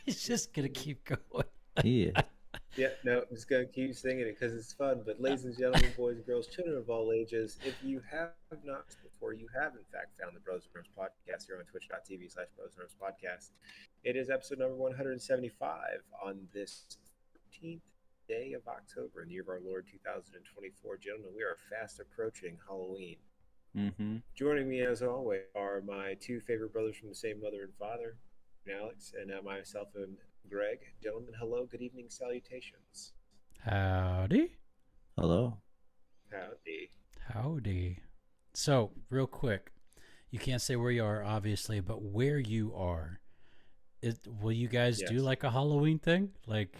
He's just gonna keep going. Yeah. Yeah, no, I'm just gonna keep singing it because it's fun. But ladies and gentlemen, boys, girls, children of all ages, if you have not before, you have in fact found the Bros and Rums podcast here on twitch.tv/Bros and Rums podcast. It is episode number 175 on this 13th day of October in the year of our Lord 2024. Gentlemen, we are fast approaching Halloween. Mm-hmm. Joining me as always are my two favorite brothers from the same mother and father, Alex, and myself and Greg. Gentlemen, hello, good evening, salutations. Howdy. Hello. Howdy. So, real quick, you can't say where you are, obviously, but where you are, will you guys do like a Halloween thing? Like,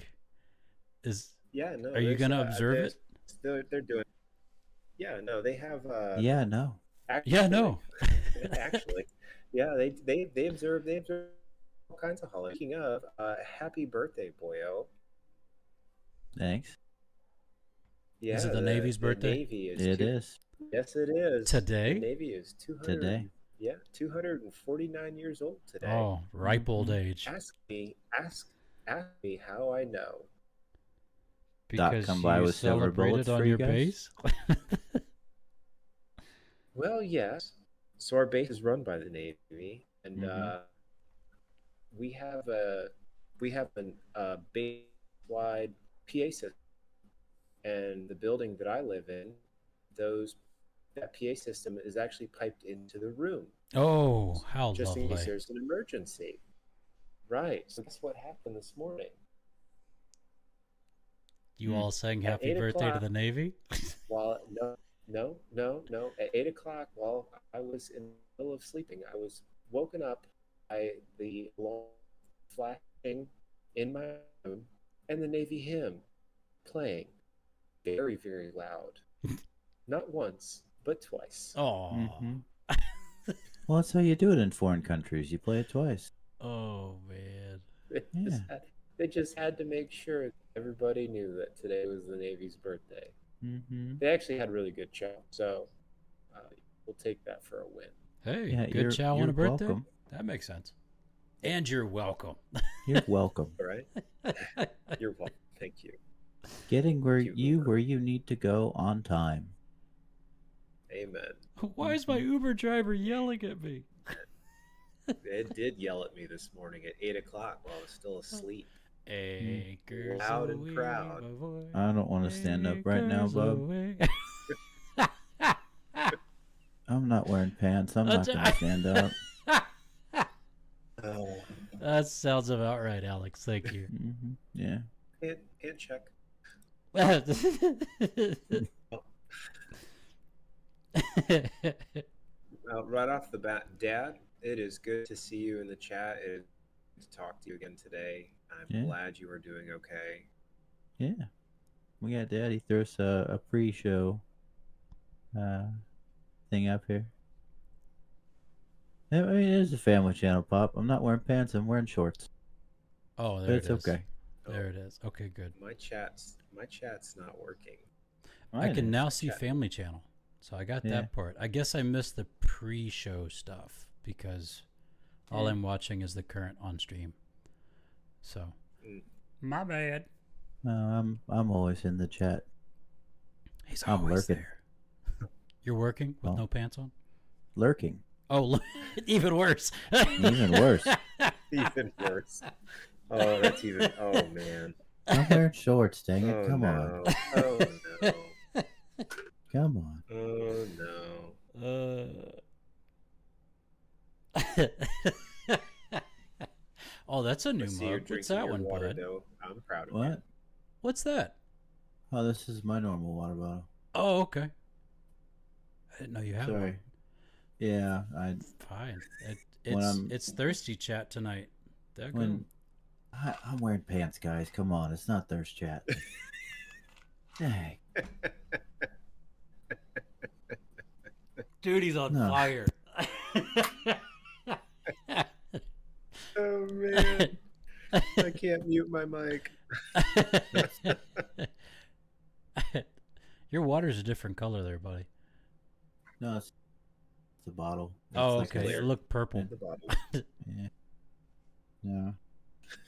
are you gonna observe it? They're doing. Yeah, no, they have. No. Actually, actually, yeah, they observe all kinds of holidays. Speaking of, happy birthday, boyo. Thanks. Yeah, is it the Navy's birthday? The Navy is. It is. Yes, it is. Today? The Navy is 200. Today. Yeah, 249 years old today. Oh, ripe old age. Ask me how I know. Because come by you with silver bullets celebrated on for your you guys? base? Well, yes. So our base is run by the Navy, and we have a base-wide PA system, and the building that I live in, that PA system is actually piped into the room. Oh, how just lovely! In case there's an emergency. Right. So guess what happened this morning? You all sang "Happy Birthday" to the Navy? Well, no. At 8 o'clock, while I was in the middle of sleeping, I was woken up by the alarm flashing in my room and the Navy hymn playing very, very loud. Not once, but twice. Oh. Mm-hmm. Well, that's how you do it in foreign countries. You play it twice. Oh, man. They just had to make sure everybody knew that today was the Navy's birthday. Mm-hmm. They actually had a really good chow, so we'll take that for a win. Hey, good chow on a birthday? Welcome. That makes sense. And you're welcome. You're welcome. All right? You're welcome. Thank you. Getting where you need to go on time. Amen. Why is my Uber driver yelling at me? It did yell at me this morning at 8 o'clock while I was still asleep. Anchors loud and proud. I don't want to stand up right now, bub. I'm not wearing pants. I'm not going to stand up. Oh. That sounds about right, Alex. Thank you. Mm-hmm. Yeah. And check. Right off the bat, Dad, it is good to see you in the chat. It is good to talk to you again today. I'm glad you are doing okay. Yeah. We got Daddy throw us a pre-show thing up here. I mean, it is a family channel, Pop. I'm not wearing pants. I'm wearing shorts. Oh, there but it it's is. Okay. There it is. Okay, good. My chat's not working. I can now see Family Channel. So I got that part. I guess I missed the pre-show stuff because all I'm watching is the current on stream. So, my bad. No, I'm always in the chat. He's always there. You're working with no pants on? Lurking. Oh, even worse. Even worse. Even worse. Oh, that's even. Oh man. I'm wearing shorts. Dang it! Come on. Oh no. Come on. Oh no. Oh, that's a new mug. What's that one, bud? I'm proud of what? you. What's that? Oh, this is my normal water bottle. Oh, okay. I didn't know you had one. Yeah, Fine. It's thirsty chat tonight. I'm wearing pants, guys. Come on, it's not thirst chat. Dang. Dude, he's on fire. Oh man, I can't mute my mic. Your water's a different color there, buddy. No, it's a bottle. It's Oh, like okay. It looked purple. The bottle. yeah. No.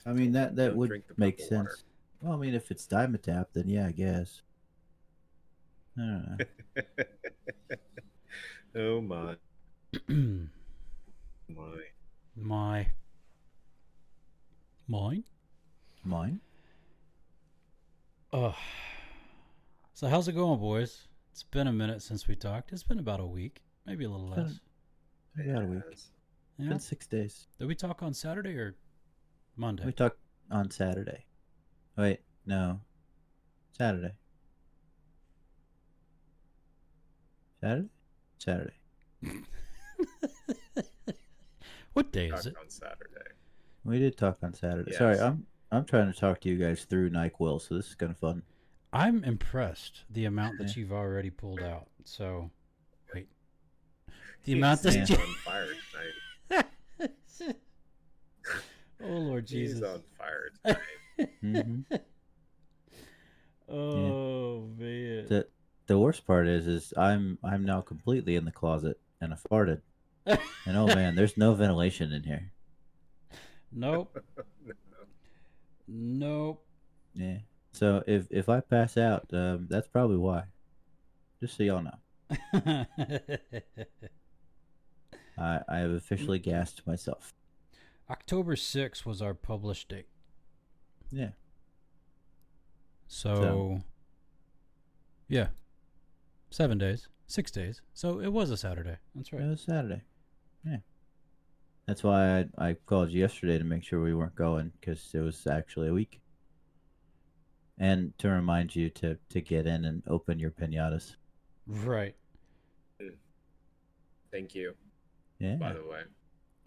I mean that Don't would drink the make purple water. sense. Well, I mean if it's Dimetap, then yeah, I guess. I don't know. Oh my. Mine? Mine? Oh. So how's it going, boys? It's been a minute since we talked. It's been about a week, maybe a little less. About a week. Yeah. Been 6 days. Did we talk on Saturday or Monday? We talked on Saturday. Wait, no. Saturday. Saturday. What day is Talked it? on Saturday. We did talk on Saturday. Yes. Sorry, I'm trying to talk to you guys through NyQuil, so this is kind of fun. I'm impressed the amount that you've already pulled out. So, wait. The amount that He's you... on fire tonight. Oh, Lord Jesus. He's on fire tonight. Mm-hmm. Oh, man. The worst part is I'm now completely in the closet and I farted. And oh man, there's no ventilation in here. Nope. Nope. Yeah. So if I pass out, that's probably why. Just so y'all know. I have officially gassed myself. October 6th was our published date. Yeah. So, yeah. 7 days. 6 days. So it was a Saturday. That's right. It was Saturday. Yeah. That's why I called you yesterday to make sure we weren't going, because it was actually a week. And to remind you to get in and open your piñatas. Right. Thank you. Yeah. By the way.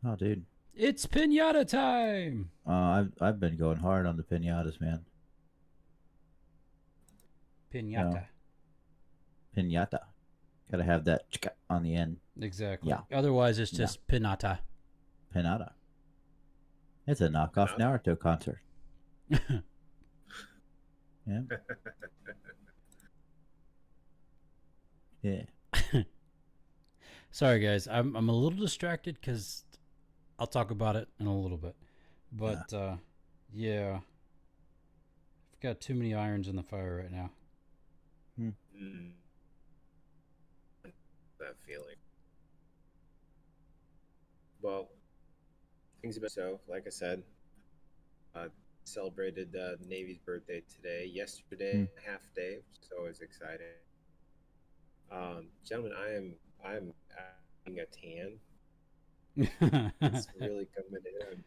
Oh, dude. It's piñata time. I've been going hard on the piñatas, man. Piñata. Piñata. Gotta have that on the end. Exactly. Yeah. Otherwise, it's just pinata. Pinata. It's a knockoff Naruto concert. Yeah. Yeah. Sorry, guys. I'm a little distracted because I'll talk about it in a little bit. But, yeah. I've got too many irons in the fire right now. That feeling. Well, things have been so, like I said, celebrated Navy's birthday today. Yesterday, half day, so it was exciting. Gentlemen, I'm having a tan. It's really coming in. I'm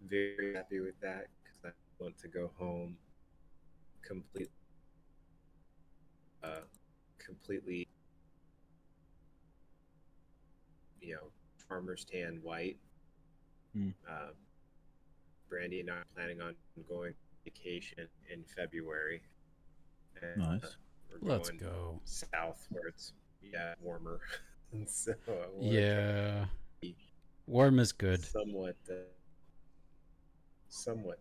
very happy with that because I want to go home completely, farmer's tan white. Brandy and I are planning on going on vacation in February. And, Nice. Let's go south where it's warmer. So warm is good. Somewhat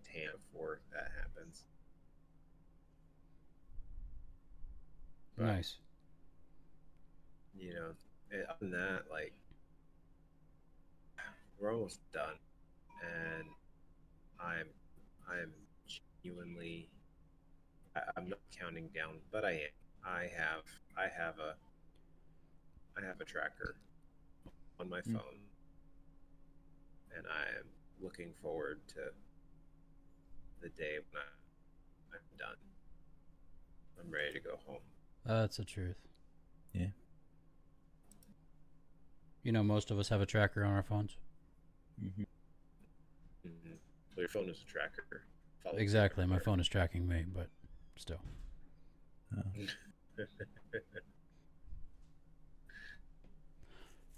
tan before that happens. But, nice. Other than that, like, we're almost done, and I'm genuinely, I'm not counting down, but I am. I have a tracker on my phone, and I am looking forward to the day when I'm done. I'm ready to go home. That's the truth. Yeah. Most of us have a tracker on our phones. Well, your phone is a tracker. Exactly. My phone is tracking me, but still.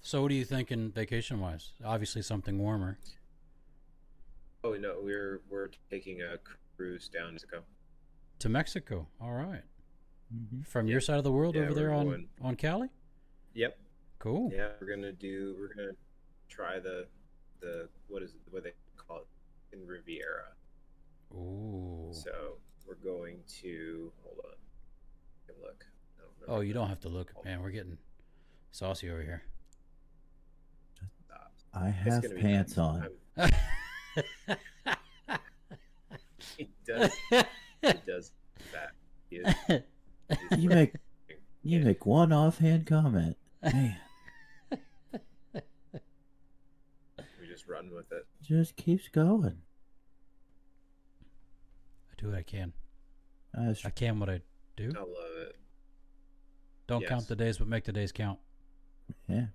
So what are you thinking vacation-wise? Obviously something warmer. Oh, no, we're taking a cruise down to Mexico. To Mexico. All right. From your side of the world over there on Cali? Yep. Cool. Yeah, we're gonna try the what they call it in Riviera. Ooh. So we're going to hold on. Look. No, Oh, you don't have to look, man. We're getting saucy over here. I have pants on. He does. He does that. You make one offhand comment, man. We just run with it. Just keeps going. I do what I can. I can what I do. I love it. Don't count the days, but make the days count. Yeah.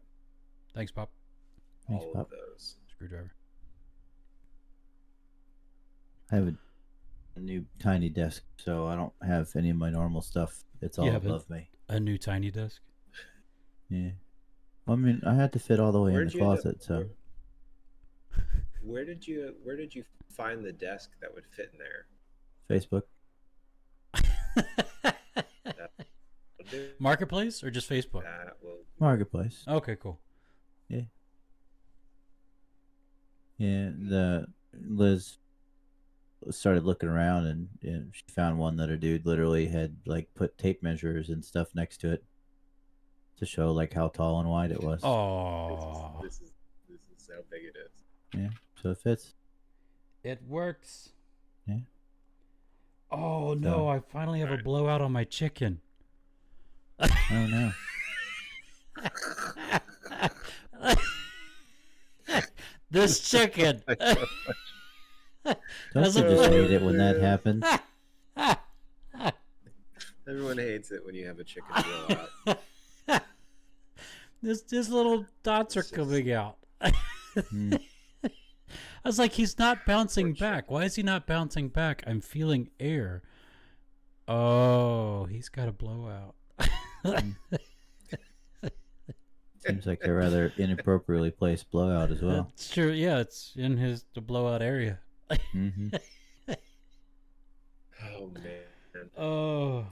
Thanks, Pop. Thanks, All Pop. of those. Screwdriver. I have a new tiny desk, so I don't have any of my normal stuff. It's all above me. A new tiny desk? Yeah. Well, I mean, I had to fit all the way in the closet, so. Where did you find the desk that would fit in there? Facebook. Marketplace or just Facebook? Marketplace. Okay, cool. Yeah. Yeah, Liz started looking around and she found one that her dude literally had like put tape measures and stuff next to it to show like how tall and wide it was. Oh, this is how big it is. Yeah, so it fits. It works. Yeah. Oh no! I finally have a blowout on my chicken. Oh no! This chicken. Don't you just hate it when that happens? Everyone hates it when you have a chicken blowout. This little dots are coming out. I was like, he's not bouncing back. Why is he not bouncing back? I'm feeling air. Oh, he's got a blowout. Seems like a rather inappropriately placed blowout as well. It's true. Yeah, it's in the blowout area. Mm-hmm. Oh man. Oh.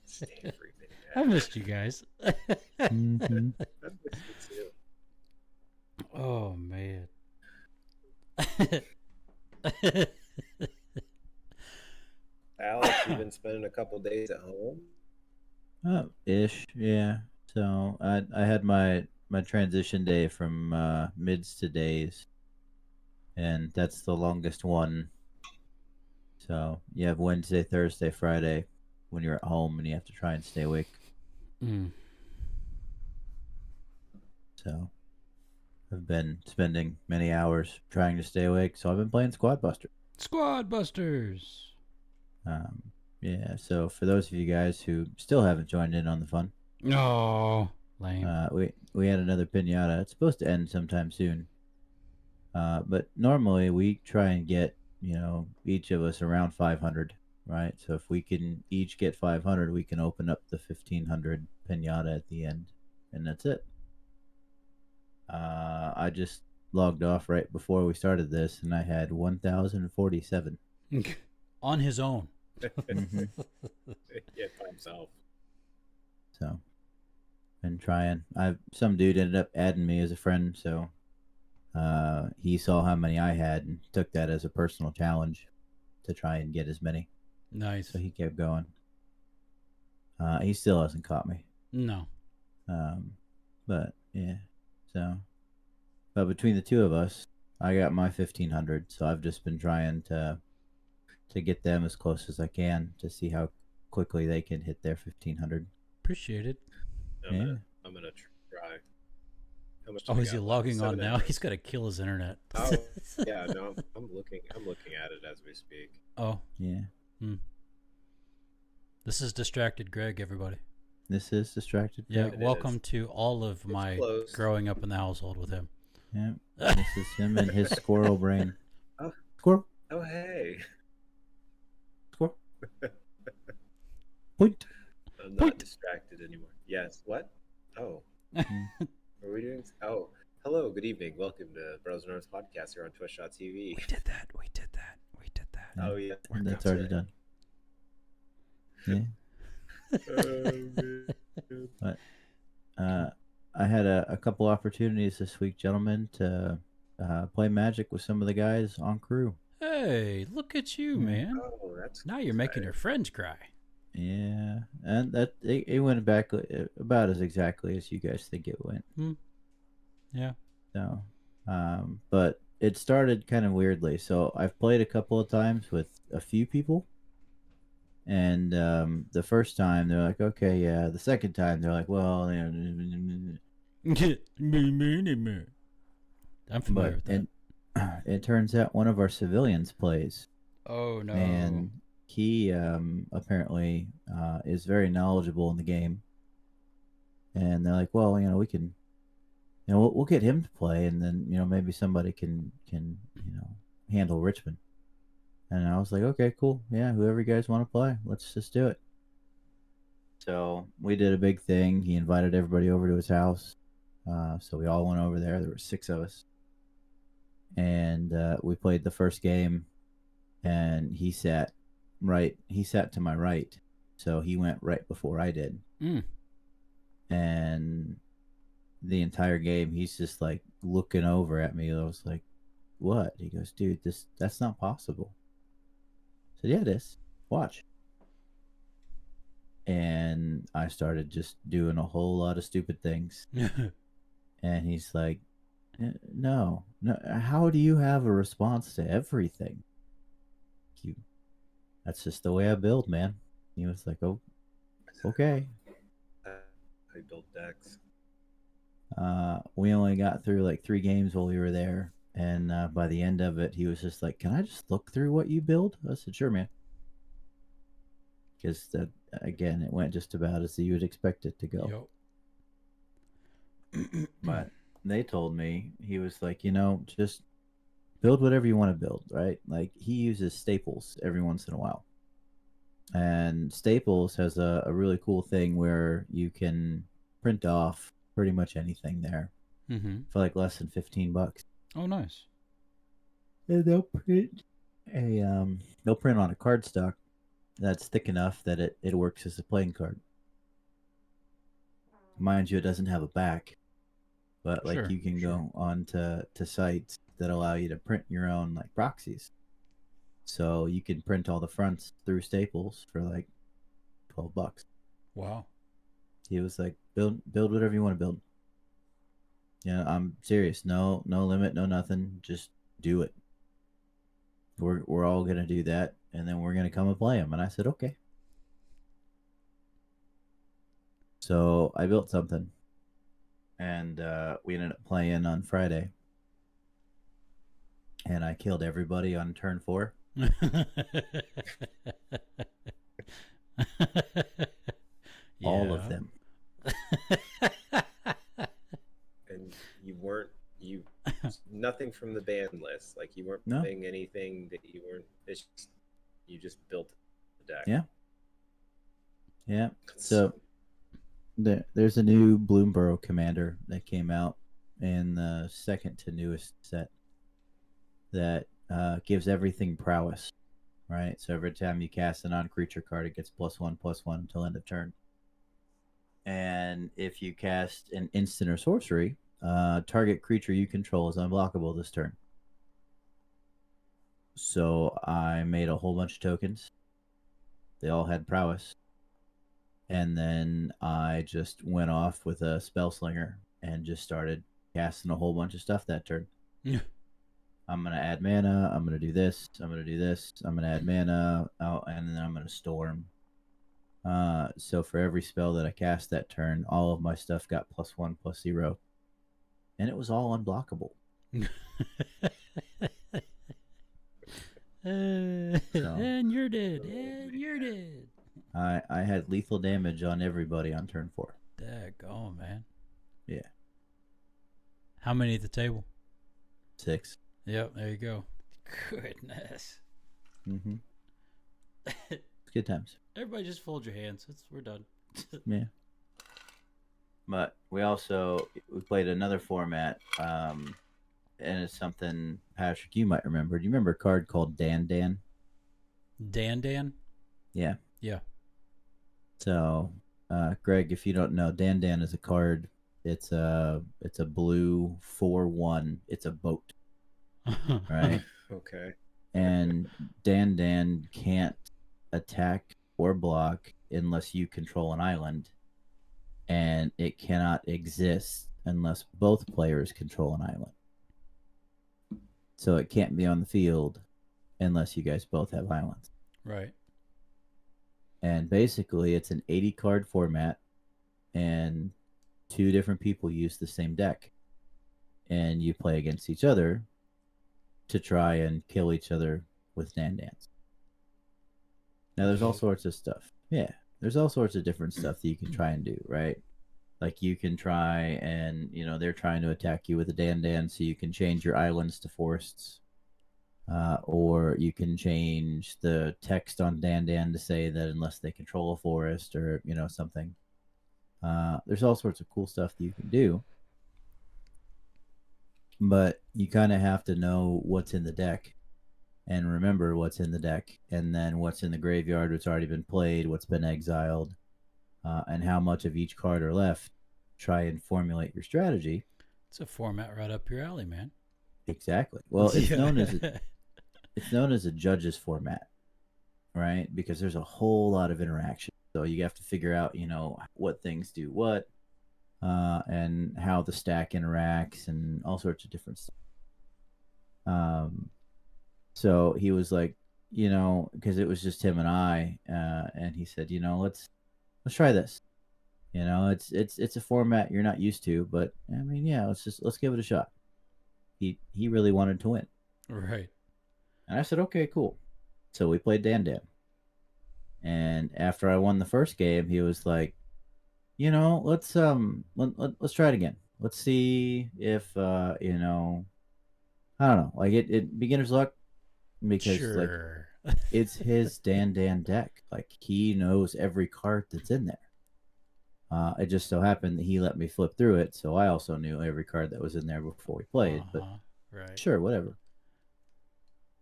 Stay freaking I missed you guys. Mm-hmm. I missed you too. Oh man. Alex, you've been spending a couple days at home? Ish, yeah. So I had my transition day from mids to days, and that's the longest one. So you have Wednesday, Thursday, Friday when you're at home, and you have to try and stay awake. Mm. So I've been spending many hours trying to stay awake. So I've been playing Squad Buster. Squad Busters. Yeah. So for those of you guys who still haven't joined in on the fun, Oh, lame. we had another piñata. It's supposed to end sometime soon. But normally we try and get, each of us around 500, right? So if we can each get 500, we can open up the 1500 piñata at the end, and that's it. I just logged off right before we started this, and I had 1,047 on his own. Mm-hmm. Yeah, by himself. So, been trying. Some dude ended up adding me as a friend, so he saw how many I had and took that as a personal challenge to try and get as many. Nice. So he kept going. He still hasn't caught me. No. But yeah. But between the two of us, I got my 1,500. So I've just been trying to get them as close as I can to see how quickly they can hit their 1,500. Appreciate it. I'm gonna try. How much? Oh, is he logging on now? He's got to kill his internet. Oh, yeah. No, I'm looking at it as we speak. Oh, yeah. This is Distracted Greg, everybody. This is Distracted Greg. Yeah, welcome to all of my growing up in the household with him. Yeah, this is him and his squirrel brain. Oh, squirrel. Oh, hey. Squirrel. Point. I'm not distracted anymore. Yes. What? Oh. Are we doing? Oh, hello. Good evening. Welcome to Bros and Arms Podcast here on Twitch.tv. We did that. Oh yeah, that's already done. Yeah. But I had a couple opportunities this week, gentlemen, to play Magic with some of the guys on crew. Hey, look at you, man. Oh, that's Now you're making your friends cry. Yeah, and that it went back about as exactly as you guys think it went. Yeah. So, but it started kind of weirdly. So I've played a couple of times with a few people, and the first time they're like, okay, yeah. The second time they're like, well, you know, I'm familiar but with that. it turns out one of our civilians plays, Oh no. and he apparently is very knowledgeable in the game. And they're like, well, you know, we can, you know, we'll get him to play, and then you know maybe somebody can handle Richmond. And I was like, okay, cool, yeah, whoever you guys want to play, let's just do it. So we did a big thing. He invited everybody over to his house. So we all went over there. There were 6 of us, and we played the first game. And he sat right. He sat to my right, so he went right before I did. And the entire game, he's just like looking over at me. I was like, "What?" He goes, "Dude, that's not possible." I said, "Yeah, it is. Watch." And I started just doing a whole lot of stupid things. And he's like, no. How do you have a response to everything? That's just the way I build, man. He was like, oh, okay. I built decks. We only got through like 3 games while we were there. And by the end of it, he was just like, can I just look through what you build? I said, sure, man. Because, again, it went just about as you would expect it to go. Yep. But they told me, he was like, you know, just build whatever you want to build, right? Like, he uses staples every once in a while. And Staples has a really cool thing where you can print off pretty much anything there for like less than $15. Oh, nice. And they'll print they'll print on a cardstock that's thick enough that it works as a playing card. Mind you, it doesn't have a back, but like you can go on to sites that allow you to print your own like proxies. So you can print all the fronts through Staples for like $12. Wow. He was like, build whatever you want to build. Yeah, I'm serious. No limit, no nothing. Just do it. We're all gonna do that, and then we're gonna come and play them. And I said, okay. So I built something, and we ended up playing on Friday, and I killed everybody on turn 4. All of them. And you nothing from the ban list. Like you weren't playing anything that you weren't. You just built the deck. Yeah. Yeah. So there's a new Bloomborough commander that came out in the second to newest set that gives everything prowess. Right. So every time you cast a non-creature card, it gets +1/+1 until end of turn. And if you cast an instant or sorcery, target creature you control is unblockable this turn. So I made a whole bunch of tokens. They all had prowess. And then I just went off with a spell slinger and just started casting a whole bunch of stuff that turn. Yeah. I'm going to add mana. I'm going to do this. I'm going to do this. I'm going to add mana. And then I'm going to storm. So for every spell that I cast that turn, all of my stuff got +1/+0. And it was all unblockable. And you're dead. And you're dead. I had lethal damage on everybody on turn 4. Daggone, man. Yeah. How many at the table? 6. Yep, there you go. Goodness. Mm-hmm. It's good times. Everybody just fold your hands. We're done. Yeah. But we played another format, and it's something, Patrick, you might remember. Do you remember a card called Dandan? Dandan? Yeah. Yeah. So, Greg, if you don't know, Dandan is a card. It's a blue 4/1. It's a boat. Right? Okay. and Dan can't attack or block unless you control an island, and it cannot exist unless both players control an island. So it can't be on the field unless you guys both have islands. Right. And basically, it's an 80 card format, and 2 different people use the same deck, and you play against each other to try and kill each other with Dandans. Now, there's all sorts of stuff. Yeah, there's all sorts of different stuff that you can try and do, right? Like you can try and, they're trying to attack you with a Dandan, so you can change your islands to forests. Or you can change the text on Dandan to say that unless they control a forest or, something. There's all sorts of cool stuff that you can do. But you kind of have to know what's in the deck and remember what's in the deck, and then what's in the graveyard, what's already been played, what's been exiled, and how much of each card are left. Try and formulate your strategy. It's a format right up your alley, man. Exactly. Well, it's known as a judge's format, right? Because there's a whole lot of interaction. So you have to figure out, what things do what, and how the stack interacts, and all sorts of different stuff. So he was like, because it was just him and I, and he said, let's try this. It's a format you're not used to, but I mean, yeah, let's give it a shot. He really wanted to win. Right. And I said, okay, cool. So we played Dandan. And after I won the first game, he was like, let's try it again. Let's see if I don't know, like it beginner's luck, because sure. like it's his Dandan deck. Like he knows every card that's in there. It just so happened that he let me flip through it, so I also knew every card that was in there before we played. But right. Sure, whatever.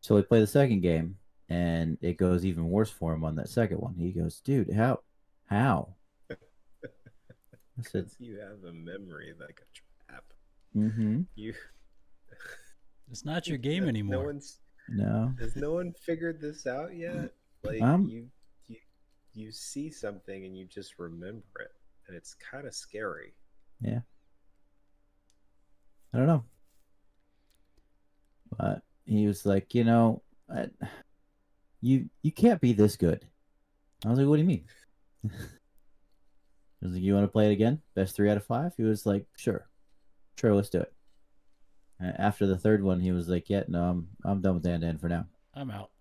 So we play the second game, and it goes even worse for him on that second one. He goes, dude, how? I said, you have a memory like a trap. Mm-hmm. It's not your game anymore. Has no one figured this out yet? Like you see something and you just remember it, and it's kind of scary. Yeah. I don't know. But he was like, you can't be this good. I was like, what do you mean? I was like, you want to play it again? Best 3 out of 5? He was like, sure, let's do it. After the third one, he was like, yeah, no, I'm done with Dan for now. I'm out.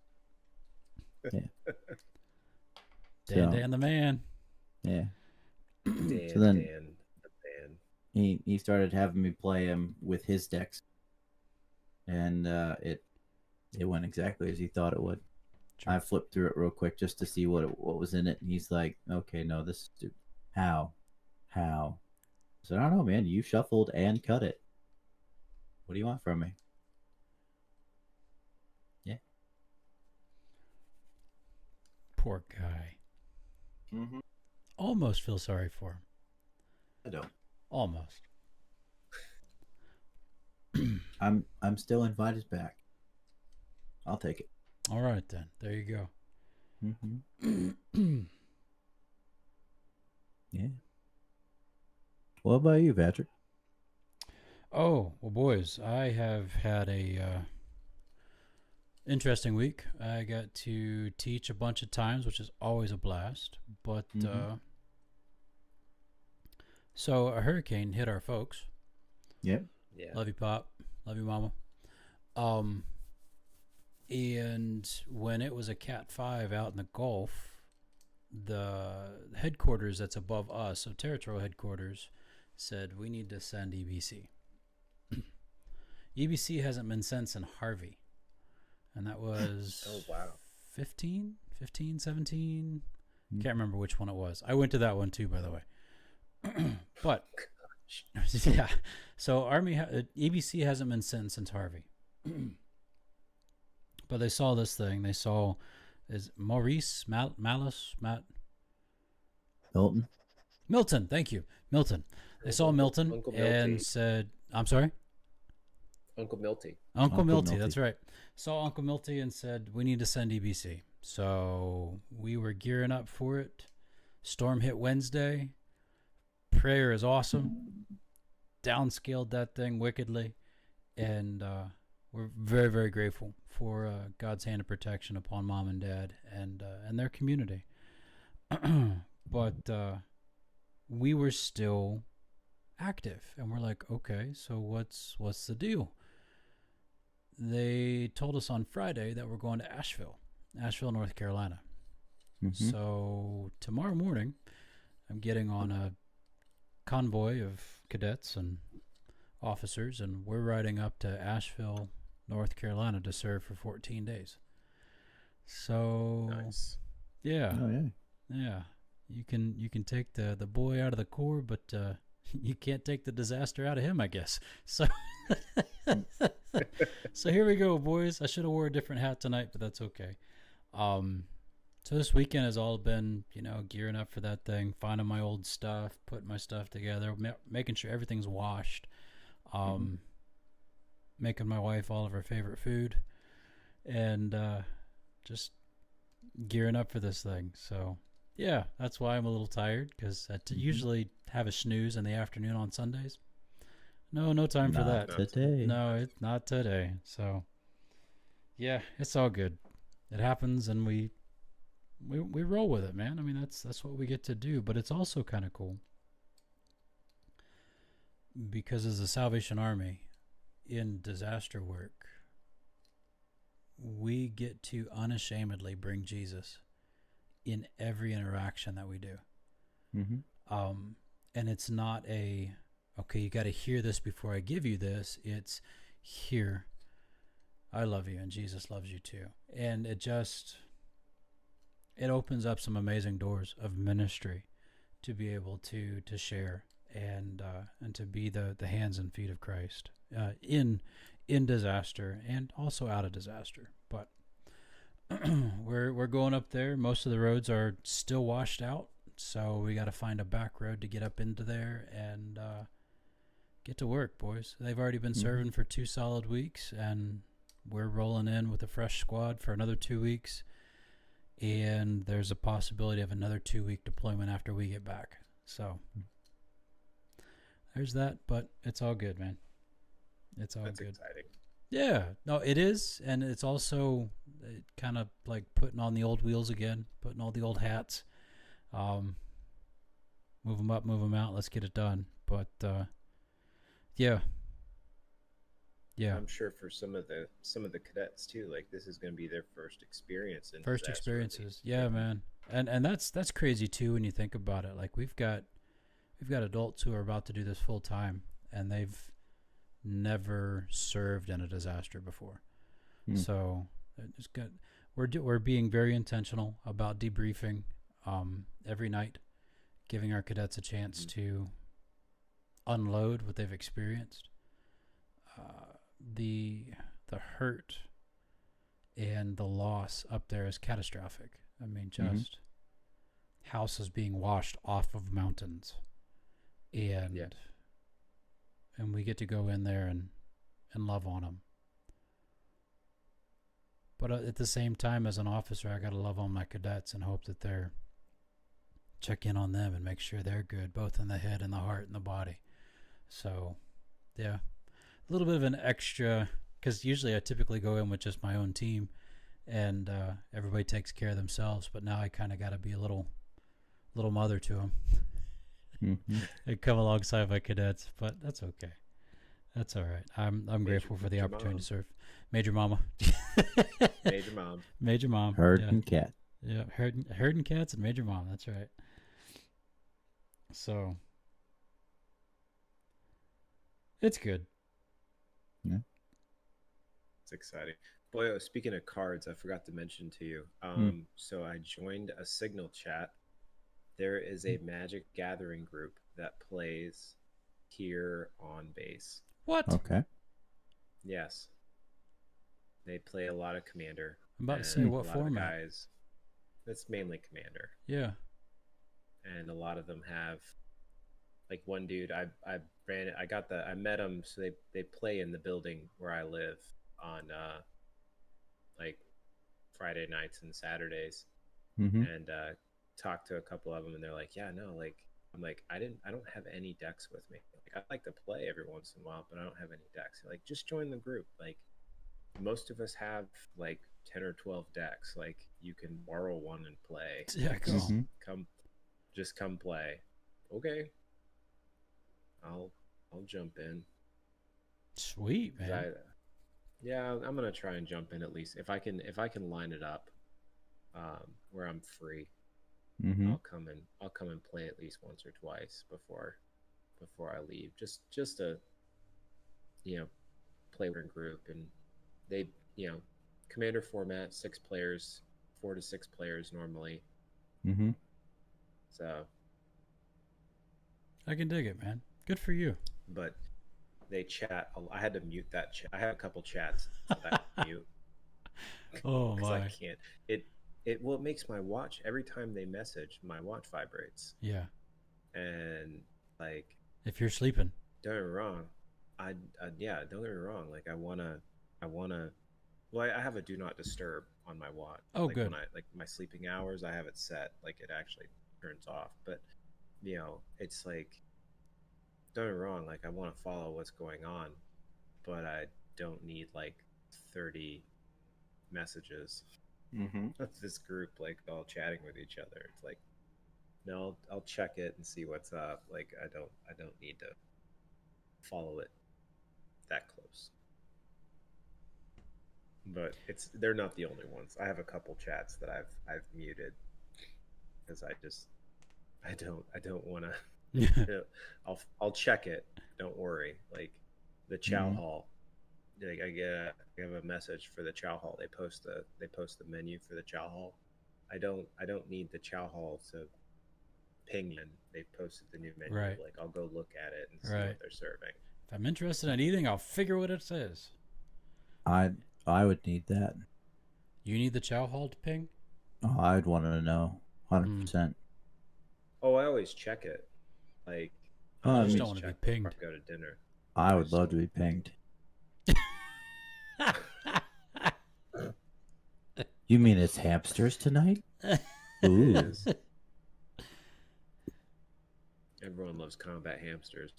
Yeah. Dan the Man. Yeah. Dan so then the Man. He started having me play him with his decks, and it went exactly as he thought it would. Sure. I flipped through it real quick just to see what was in it, and he's like, okay, no, this is stupid. How? I said, I don't know, man. You shuffled and cut it. What do you want from me? Yeah. Poor guy. Mm-hmm. Almost feel sorry for him. I don't. Almost. I'm still invited back. I'll take it. All right, then. There you go. Mm-hmm. Yeah. What about you, Patrick? Oh, well, boys, I have had a interesting week. I got to teach a bunch of times, which is always a blast. But so a hurricane hit our folks. Yep. Yeah. Love you, Pop. Love you, Mama. And when it was a Cat 5 out in the Gulf, the headquarters that's above us, so territorial headquarters, said we need to send EBC. EBC hasn't been sent since Harvey. And that was 15, 17. Can't remember which one it was. I went to that one too, by the way. But yeah, so EBC hasn't been sent since Harvey. But they saw this thing. They saw Milton. Thank you, Milton. They saw Milton and said, "I'm sorry." Uncle Milty. Uncle Milty, that's right. Saw Uncle Milty and said, we need to send EBC. So we were gearing up for it. Storm hit Wednesday. Prayer is awesome. Downscaled that thing wickedly. And we're very, very grateful for God's hand of protection upon mom and dad and their community. But we were still active. And we're like, okay, so what's the deal? They told us on Friday that we're going to Asheville, North Carolina. Mm-hmm. So tomorrow morning, I'm getting on a convoy of cadets and officers, and we're riding up to Asheville, North Carolina to serve for 14 days. So, nice. Yeah. Oh, yeah. Yeah. You can take the boy out of the Corps, but you can't take the disaster out of him, I guess. So so here we go, boys. I should have wore a different hat tonight, but that's okay. So this weekend has all been, gearing up for that thing, finding my old stuff, putting my stuff together, making sure everything's washed, making my wife all of her favorite food, and just gearing up for this thing. So yeah, that's why I'm a little tired, because I usually have a snooze in the afternoon on Sundays. No time for that. Not today. No, it's not today. So, yeah, it's all good. It happens, and we roll with it, man. I mean, that's what we get to do. But it's also kind of cool, because as a Salvation Army in disaster work, we get to unashamedly bring Jesus in every interaction that we do. Mm-hmm. And it's not okay, you got to hear this before I give you this. It's here. I love you and Jesus loves you too. And it opens up some amazing doors of ministry to be able to share and to be the hands and feet of Christ in disaster and also out of disaster. But we're going up there. Most of the roads are still washed out, so we got to find a back road to get up into there and get to work, boys. They've already been serving for 2 solid weeks, and we're rolling in with a fresh squad for another 2 weeks, and there's a possibility of another 2-week deployment after we get back. So there's that, but it's all good, man. It's all good. That's exciting. Yeah, no, it is, and it's also kind of like putting on the old wheels again, putting all the old hats, move them up, move them out, let's get it done. But yeah. I'm sure for some of the cadets too, like this is going to be their first experience. First experiences, yeah, man, and that's crazy too when you think about it. Like we've got adults who are about to do this full time, and they've never served in a disaster before. So it's good. We're being very intentional about debriefing every night, giving our cadets a chance to unload what they've experienced. The hurt and the loss up there is catastrophic. I mean, just houses being washed off of mountains, and we get to go in there and love on them. But at the same time, as an officer, I got to love on my cadets and hope that they're check in on them and make sure they're good, both in the head and the heart and the body. So, yeah, a little bit of an extra, because usually I typically go in with just my own team, and everybody takes care of themselves. But now I kind of got to be a little mother to them and come alongside my cadets. But that's okay. That's all right. I'm grateful for the opportunity to serve. Major Mama. Major Mom. Herding cat. Yeah, herding cats and Major Mom. That's right. So it's good. Yeah. It's exciting. Boy, speaking of cards, I forgot to mention to you. So I joined a Signal chat. There is a Magic Gathering group that plays here on base. What? Okay. Yes. They play a lot of Commander. I'm about to say what format. Guys, it's mainly Commander. Yeah. And a lot of them have like one dude I ran it. I met him. So they play in the building where I live on like Friday nights and Saturdays, Mm-hmm. and talked to a couple of them, and they're like, yeah, no, like I'm like I don't have any decks with me. Like I like to play every once in a while, but I don't have any decks. They're like, just join the group. Like most of us have like 10 or 12 decks. Like you can borrow one and play. Yeah, cool. Mm-hmm. Just come play. Okay, I'll jump in. Sweet, 'Cause man. yeah, I'm gonna try and jump in at least if I can line it up where I'm free. Mm-hmm. I'll come and play at least once or twice before I leave. Just to play with a group, and they commander format, 6 players, 4 to 6 players normally. Mm-hmm. So, I can dig it, man. Good for you. but they chat. I had to mute that chat. I have a couple chats that I mute Oh because I my. can't. It makes my watch every time they message, my watch vibrates, Yeah. and like If you're sleeping. don't get me wrong, yeah, don't get me wrong. Like I wanna. Well, I have a do not disturb on my watch. Oh, like good. when I like my sleeping hours, I have it set. Like it actually turns off. But it's like don't get me wrong. Like I want to follow what's going on, but I don't need like 30 messages Mm-hmm. of this group like all chatting with each other. It's like no, I'll check it and see what's up. Like I don't need to follow it that close. But they're not the only ones. I have a couple chats that I've muted because I don't want to. I'll check it. Don't worry. Like the Chow Mhm. Hall. Like I have a message for the Chow Hall. They post the menu for the Chow Hall. I don't need the Chow Hall to ping in. They posted the new menu. Right. Like I'll go look at it and see Right. what they're serving. If I'm interested in eating, I'll figure what it says. I would need that. You need the chow hall to ping? Oh, I'd want to know 100%. Oh, I always check it. Like Oh, I I I always just mean- don't want to be check before pinged. I go to dinner. I would love to be pinged. You mean it's hamsters tonight? Ooh. It is. Everyone loves combat hamsters.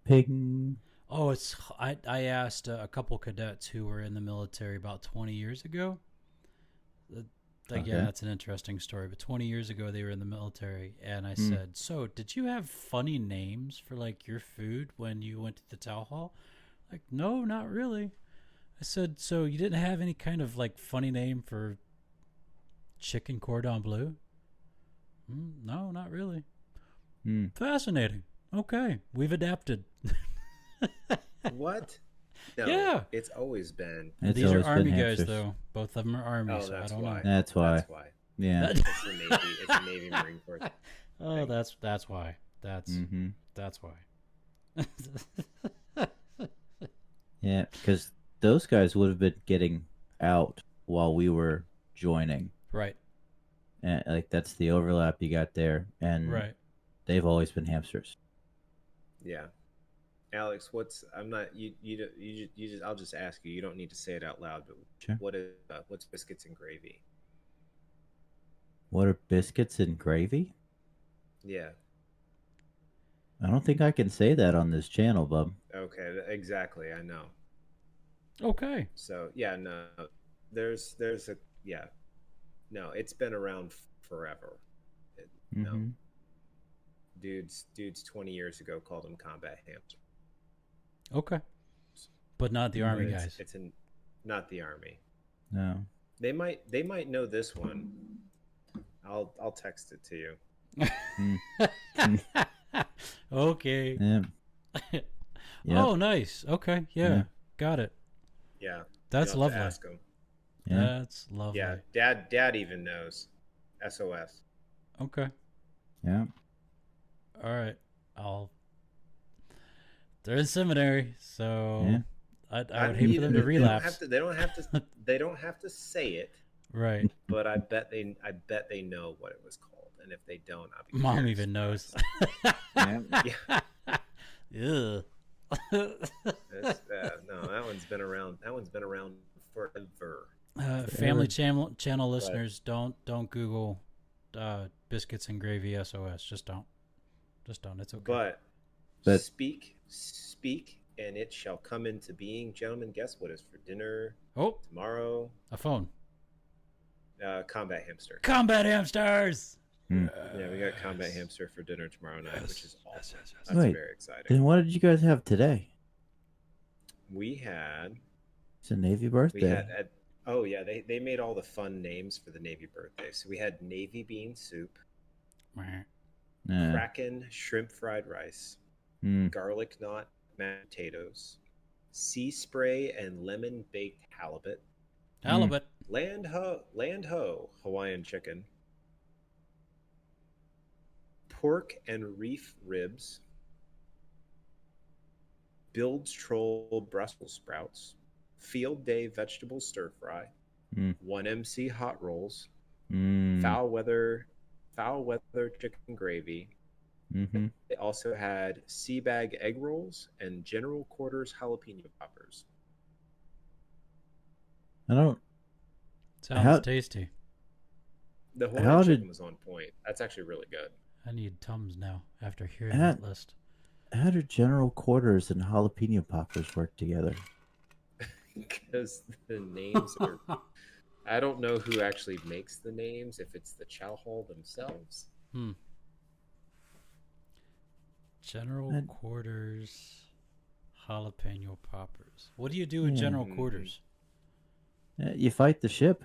Ping. Oh, I asked a couple cadets who were in the military about 20 years ago. Again, Okay. that's an interesting story. But 20 years ago, they were in the military, and I said, "So, did you have funny names for like your food when you went to the chow hall?" Like, no, not really. I said, "So you didn't have any kind of like funny name for chicken cordon bleu?" No, not really. Hmm. Fascinating. Okay, we've adapted. What? No, Yeah. it's always been. It's These are always been Army guys, hamsters. though. Both of them are Army, Oh, so I that's don't why. know. That's why. That's why. Yeah. It's the Navy. It's the Navy Marine Corps. Oh, that's why. That's Mm-hmm. why. Yeah, because those guys would have been getting out while we were joining. Right. And like that's the overlap you got there, and Right. they've always been hamsters. Yeah. Alex, I'm not you just I'll just ask you. You don't need to say it out loud, but Sure. what's biscuits and gravy? What are biscuits and gravy? Yeah. I don't think I can say that on this channel, bub. Okay, exactly. I know. Okay. So, yeah, no. There's a yeah. No, it's been around forever. No. Mm-hmm. Dudes 20 years ago called them combat hamster. Okay. But not the Army But guys. It's not the Army. No. They might know this one. I'll text it to you. Okay. Yeah. Yep. Oh, nice. Okay. Yeah. Got it. Yeah. That's You'll have to lovely. ask 'em. Yeah. That's lovely. Yeah, dad even knows. SOS. Okay. Yeah. All right. They're in seminary, so Yeah. I would hate for them to relapse. They don't have to say it, Right. but I bet they know what it was called. and if they don't, I'll be Mom very even knows. Yeah. Yeah. Ugh. No, that one's been around. That one's been around forever. Family channel listeners, don't Google biscuits and gravy SOS. Just don't. It's okay. But- speak, and it shall come into being, gentlemen. Guess what is for dinner Oh, tomorrow? a phone. Combat hamster. Combat hamsters. Hmm. Yeah, we got combat hamster for dinner tomorrow night, which is awesome. That's Wait, very exciting. Then what did you guys have today? We had It's a Navy birthday. oh yeah, they made all the fun names for the Navy birthday. So we had navy bean soup, Yeah. Kraken shrimp fried rice, Mm. garlic knot mashed potatoes, sea spray and lemon baked halibut, Halibut. land ho Hawaiian chicken, pork and reef ribs, Bill's troll Brussels sprouts, field day vegetable stir fry, Mm. 1MC hot rolls, Mm. foul weather chicken gravy. Mm-hmm. They also had sea bag egg rolls and General Quarters jalapeno poppers. I don't. Sounds How- tasty. The How Hawaiian did- chicken was on point. That's actually really good. I need Tums now after hearing That- that list. How do General Quarters and jalapeno poppers work together? Because the names are. I don't know who actually makes the names, if it's the chow hall themselves. General I'd- Quarters jalapeno poppers. What do you do at General Mhm. Quarters? You fight the ship.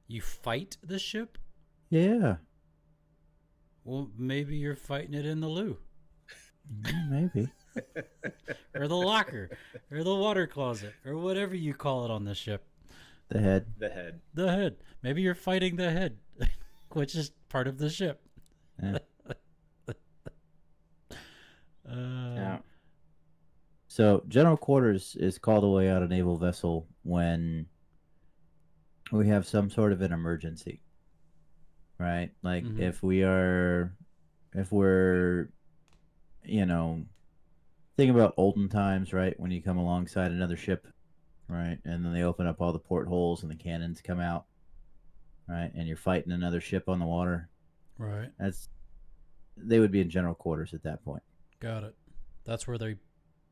You fight the ship? Yeah. Well, maybe you're fighting it in the loo, Maybe. or the locker, or the water closet, or whatever you call it on the ship. The head. The head. The head. Maybe you're fighting the head, which is part of the ship. Yeah. Yeah. So General Quarters is called away out a naval vessel when we have some sort of an emergency, right? Like Mhm. if we're, think about olden times, right? When you come alongside another ship, right? And then they open up all the portholes and the cannons come out, right? And you're fighting another ship on the water. Right. They would be in General Quarters at that point. Got it. That's where they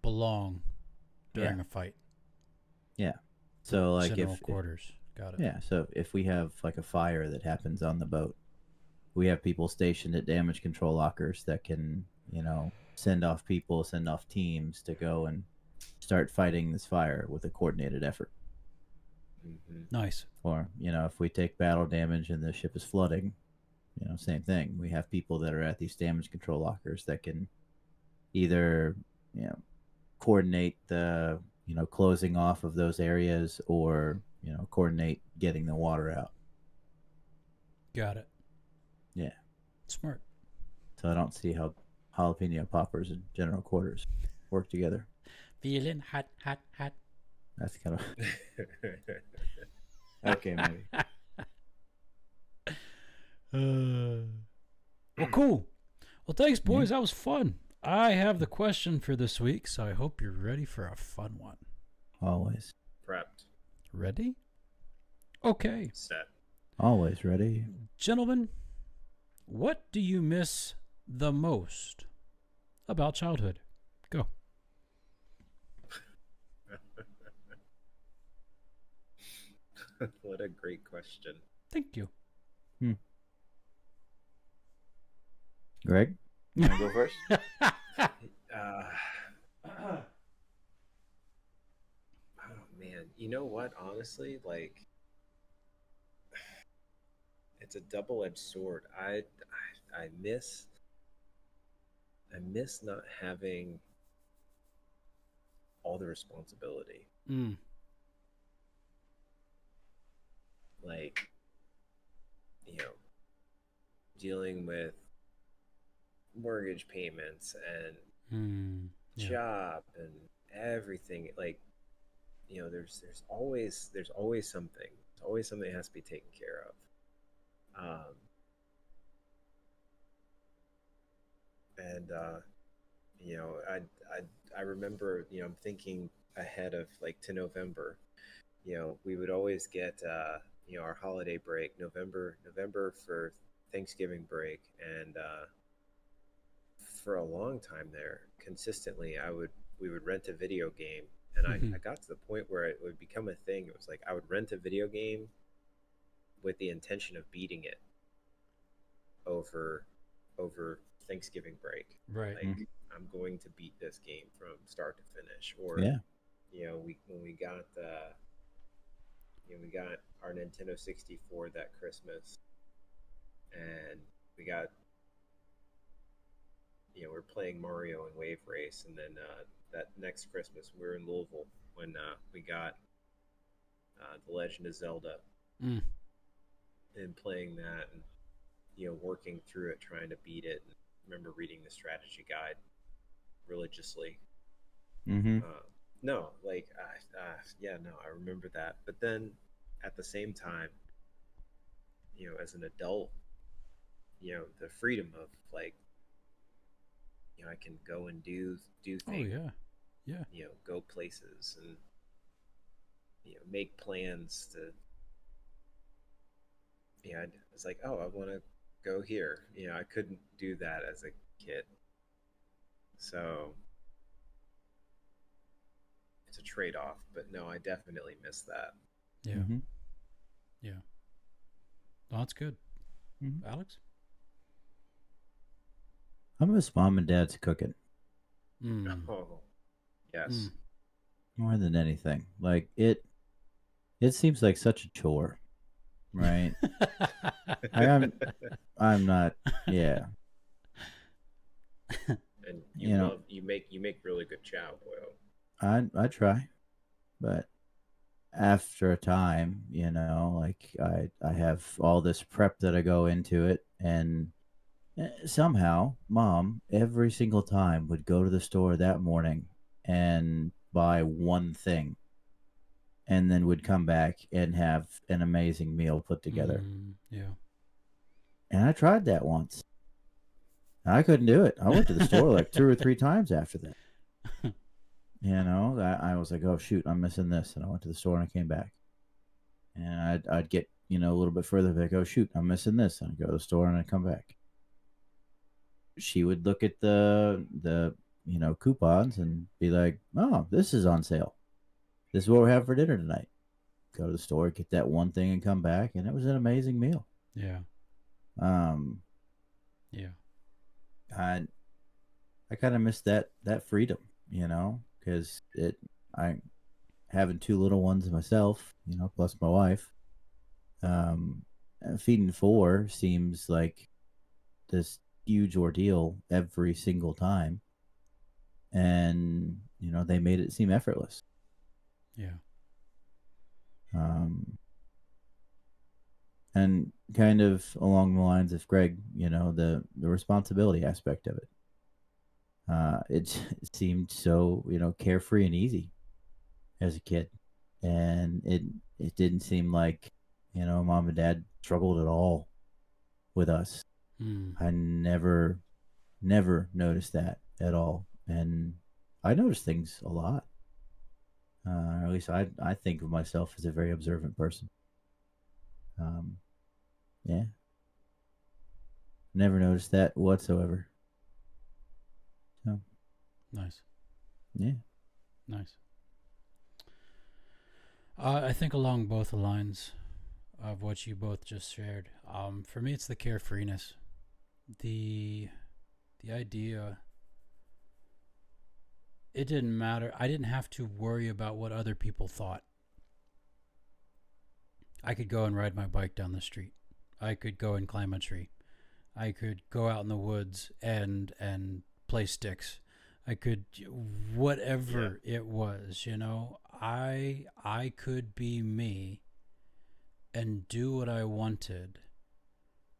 belong during a fight. Yeah. So like General if Quarters. Got it. yeah, so if we have like a fire that happens on the boat, we have people stationed at damage control lockers that can, send off teams to go and start fighting this fire with a coordinated effort. Mm-hmm. Nice. Or, if we take battle damage and the ship is flooding, same thing. We have people that are at these damage control lockers that can either, coordinate the, closing off of those areas or, coordinate getting the water out. Got it. Yeah. Smart. So I don't see how jalapeno poppers and General Quarters work together. Feeling hot. That's kind of okay, maybe. Well, cool. Well, thanks, boys. That was fun. I have the question for this week, so I hope you're ready for a fun one. Always. Prepped. Ready? Okay. Set. Always ready. Gentlemen, what do you miss the most about childhood? Go. What a great question. Thank you. Greg, you want to go first? Oh man, you know what? Honestly, like, it's a double-edged sword. I miss not having all the responsibility. Like, dealing with mortgage payments and job and everything. Like, there's always something. There's always something that has to be taken care of. and I remember, I'm thinking ahead of like to November. We would always get our holiday break, November for Thanksgiving break, and for a long time there, consistently, we would rent a video game, and I got to the point where it would become a thing. It was like I would rent a video game with the intention of beating it over over Thanksgiving break. Right. Like I'm going to beat this game from start to finish. Or Yeah. we got our Nintendo 64 that Christmas, and we got we're playing Mario and Wave Race, and then that next Christmas we were in Louisville when we got The Legend of Zelda, Mm. and playing that, and working through it, trying to beat it. And I remember reading the strategy guide religiously. Mm-hmm. No, like yeah, no, I remember that. But then at the same time, as an adult, the freedom of like, I can go and do Oh things, yeah. go places, and make plans to. It's like, oh, I want to go here. I couldn't do that as a kid, so it's a trade-off. But no, I definitely miss that. Yeah. Mm-hmm. Yeah. Oh, that's good. Mm-hmm. Alex? I miss mom and dad's cooking Oh, yes. more than anything. Like it seems like such a chore, right? I'm not. Yeah. And You know, you make really good chow boil. I try, but after a time, like I have all this prep that I go into it, and somehow mom every single time would go to the store that morning and buy one thing, and then would come back and have an amazing meal put together. Yeah. And I tried that once. I couldn't do it. I went to the store like 2 or 3 times after that. I was like, oh shoot, I'm missing this, and I went to the store and I came back, and I'd get a little bit further, like, oh shoot, I'm missing this, and I'd go to the store and I'd come back. She would look at the coupons and be like, oh, this is on sale. This is what we have for dinner tonight. Go to the store, get that one thing, and come back, and it was an amazing meal. Yeah. Yeah. I kind of miss that freedom, because I having 2 little ones myself, plus my wife. Feeding 4 seems like this huge ordeal every single time, and they made it seem effortless. Yeah. And kind of along the lines of Greg, the responsibility aspect of it. It seemed so carefree and easy as a kid, and it didn't seem like mom and dad struggled at all with us. I never noticed that at all, and I noticed things a lot. Or at least I think of myself as a very observant person. Yeah, never noticed that whatsoever. So, Nice. yeah. Nice. I think along both the lines of what you both just shared. For me, it's the carefreeness, the idea. It didn't matter. I didn't have to worry about what other people thought. I could go and ride my bike down the street. I could go and climb a tree. I could go out in the woods and play sticks. I could whatever it was, I could be me and do what I wanted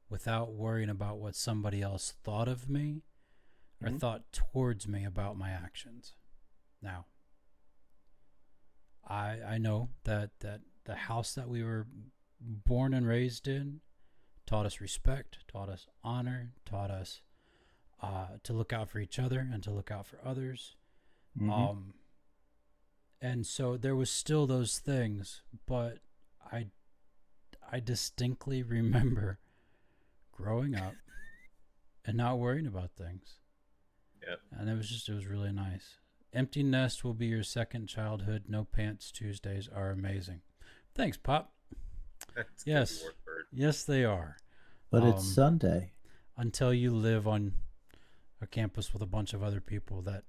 without worrying about what somebody else thought of me or thought towards me about my actions. Now, I know that the house that we were born and raised in taught us respect, taught us honor, taught us to look out for each other and to look out for others. Mhm. And so there was still those things, but I distinctly remember growing up and not worrying about things. Yep. And it was really nice. Empty nest will be your second childhood. No pants Tuesdays are amazing. Thanks, Pop. That's Yes. good work, Bird. Yes, they are. But it's Sunday. Until you live on a campus with a bunch of other people that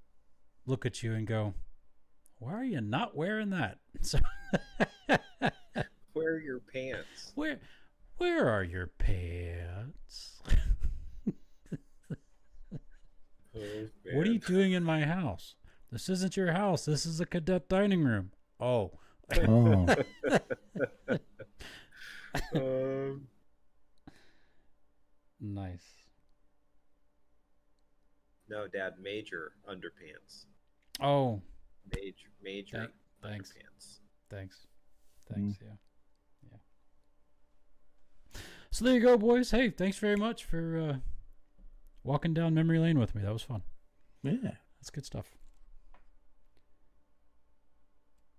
look at you and go, why are you not wearing that? So Wear your pants. where are your pants? Oh, What are you doing in my house? This isn't your house. This is a cadet dining room. Oh. Oh. Nice. No, Dad, major underpants. Oh, Major thanks. underpants. Thanks. Yeah. So there you go, boys. Hey, thanks very much for walking down memory lane with me. That was fun. Yeah. That's good stuff.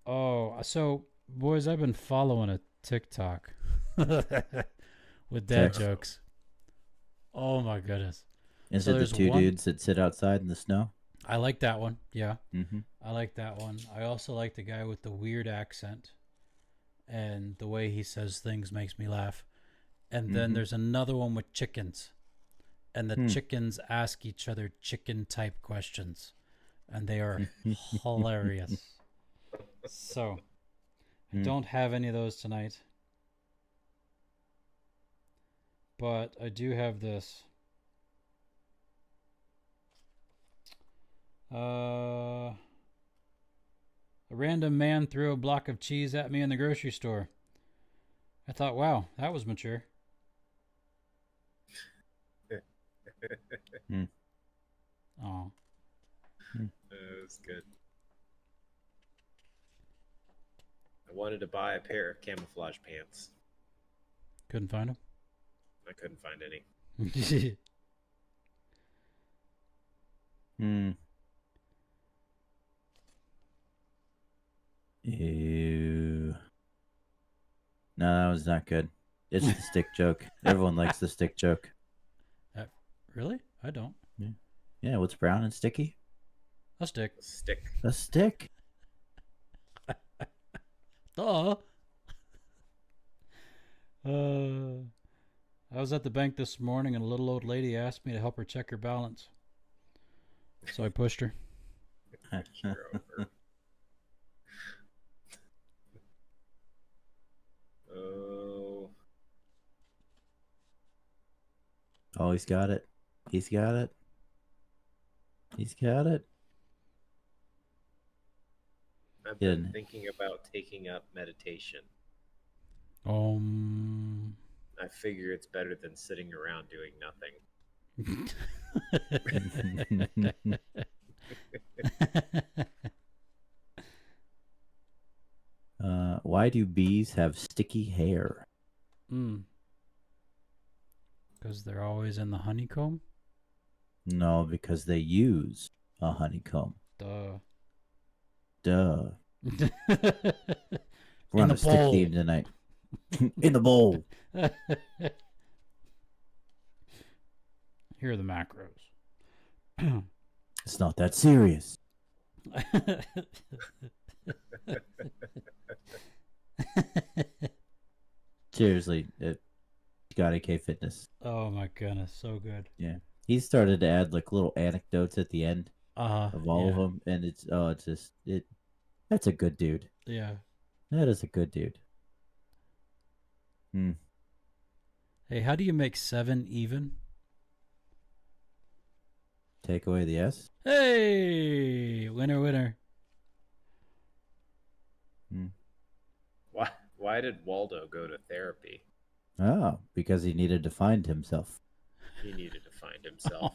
Oh, so boys, I've been following a TikTok with dad jokes. Oh my goodness. Is So it the there's two one- dudes that sit outside in the snow? I like that one. Yeah. Mm-hmm. I like that one. I also like the guy with the weird accent, and the way he says things makes me laugh. And then Mhm. there's another one with chickens, and the chickens ask each other chicken type questions, and they are hilarious. So I don't have any of those tonight, but I do have this. A random man threw a block of cheese at me in the grocery store. I thought, wow, that was mature. Oh. That was good. I wanted to buy a pair of camouflage pants. Couldn't find him. I couldn't find any. Ew. No, that was not good. It's the stick joke. Everyone likes the stick joke. Really? I don't. Yeah, what's brown and sticky? A stick. Stick. A stick. Duh. I was at the bank this morning and a little old lady asked me to help her check her balance. So I pushed her. Sure over. Oh. Oh, he's got it. He's got it. He's got it. I've been thinking about taking up meditation. I figure it's better than sitting around doing nothing. Why do bees have sticky hair? Because they're always in the honeycomb? No, because they use a honeycomb. Duh. We're In on the a stick bowl. theme tonight. In the bowl. Here are the macros. It's not that serious. Seriously, Scotty K Fitness. Oh my goodness, so good. Yeah, he started to add like little anecdotes at the end of all of them, and that's a good dude. Yeah. That is a good dude. Hey, how do you make 7 even? Take away the S. Hey, winner. Why did Waldo go to therapy? Oh, because he needed to find himself. He needed to find himself.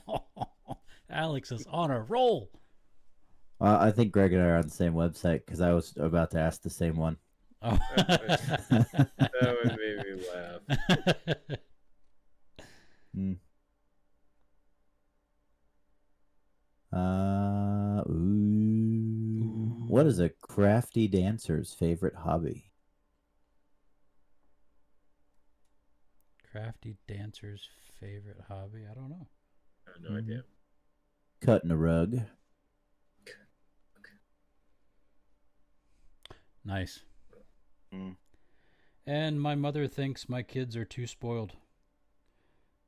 Alex is on a roll. I think Greg and I are on the same website because I was about to ask the same one. Oh. That would make me laugh. What is a crafty dancer's favorite hobby? Crafty dancer's favorite hobby? I don't know. I have no idea. Cutting a rug. Nice. And my mother thinks my kids are too spoiled.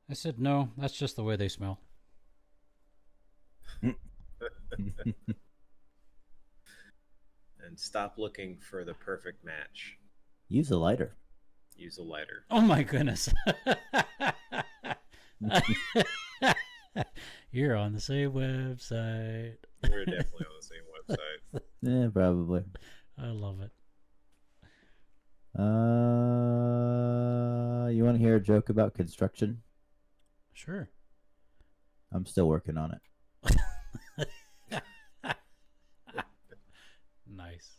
I said, no, that's just the way they smell. And stop looking for the perfect match. Use a lighter. Use a lighter. Oh my goodness. You're on the same website. We're definitely on the same website. Yeah, probably. I love it. You want to hear a joke about construction? Sure. I'm still working on it. Nice.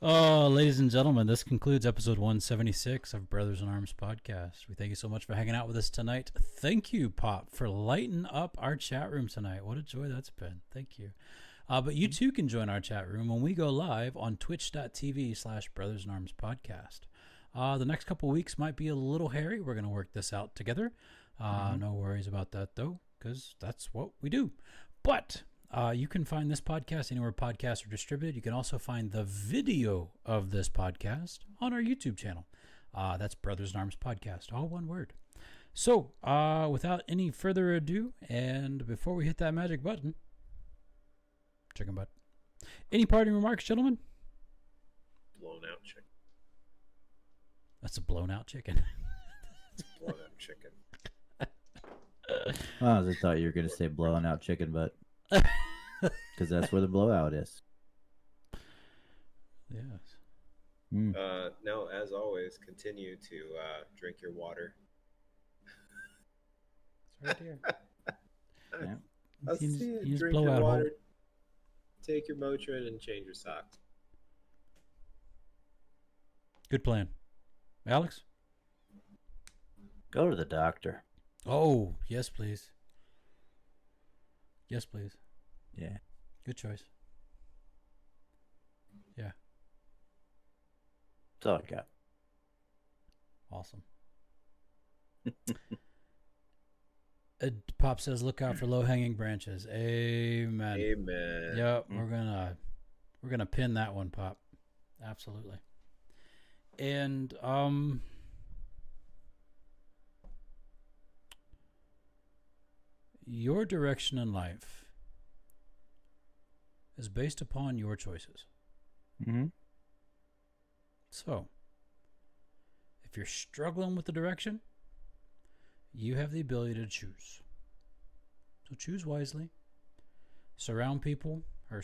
Oh, ladies and gentlemen, this concludes episode 176 of Brothers in Arms podcast. We thank you so much for hanging out with us tonight. Thank you, Pop, for lighting up our chat room tonight. What a joy that's been. Thank you. But you too can join our chat room when we go live on twitch.tv/Brothers in Arms podcast. The next couple weeks might be a little hairy. We're going to work this out together. No worries about that, though, because that's what we do. But you can find this podcast anywhere podcasts are distributed. You can also find the video of this podcast on our YouTube channel. That's Brothers in Arms podcast, all one word. So without any further ado, and before we hit that magic button, chicken butt. Any parting remarks, gentlemen? Blown out chicken. That's a blown out chicken. It's blown out chicken. Oh, I thought you were going to say blowing out chicken butt. Because that's where the blowout is. Yes. Now, as always, continue to drink your water. It's right here. Yeah. I'll see you. Drink your water. Take your Motrin and change your socks. Good plan. Alex? Go to the doctor. Oh, yes, please. Yes, please. Yeah. Good choice. Yeah. That's all I got. Awesome. Pop says, "Look out for low-hanging branches." Amen. Amen. Yep, we're gonna pin that one, Pop. Absolutely. And your direction in life is based upon your choices. Mm-hmm. So, if you're struggling with the direction, you have the ability to choose. So choose wisely. Surround people, or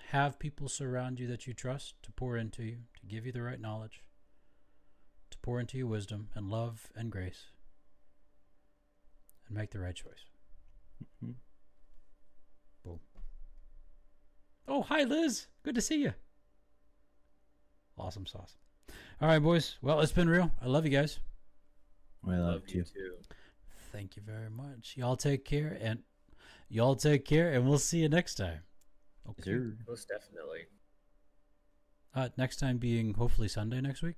have people surround you that you trust to pour into you, to give you the right knowledge, to pour into you wisdom and love and grace, and make the right choice. Mm-hmm. Boom. Oh, hi, Liz. Good to see you. Awesome sauce. All right, boys. Well, it's been real. I love you guys. I love you too. Thank you very much. Y'all take care, and we'll see you next time. Okay. Sure. Most definitely. Next time being hopefully Sunday next week,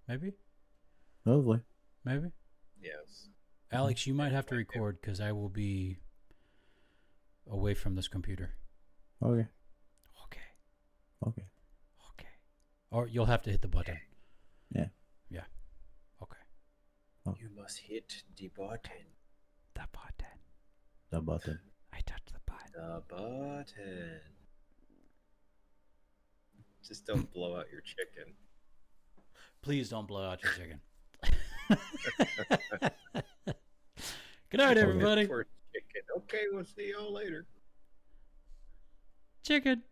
maybe. Hopefully. Maybe. Yes. Alex, you might have to record because I will be away from this computer. Okay. Okay. Okay. Okay. Or you'll have to hit the button. Yeah. Yeah. Okay. Okay. You must hit the button. The button. The button. I touched the button. The button. Just don't blow out your chicken. Please don't blow out your chicken. Good night, everybody. Poor chicken. Okay, we'll see y'all later. Chicken.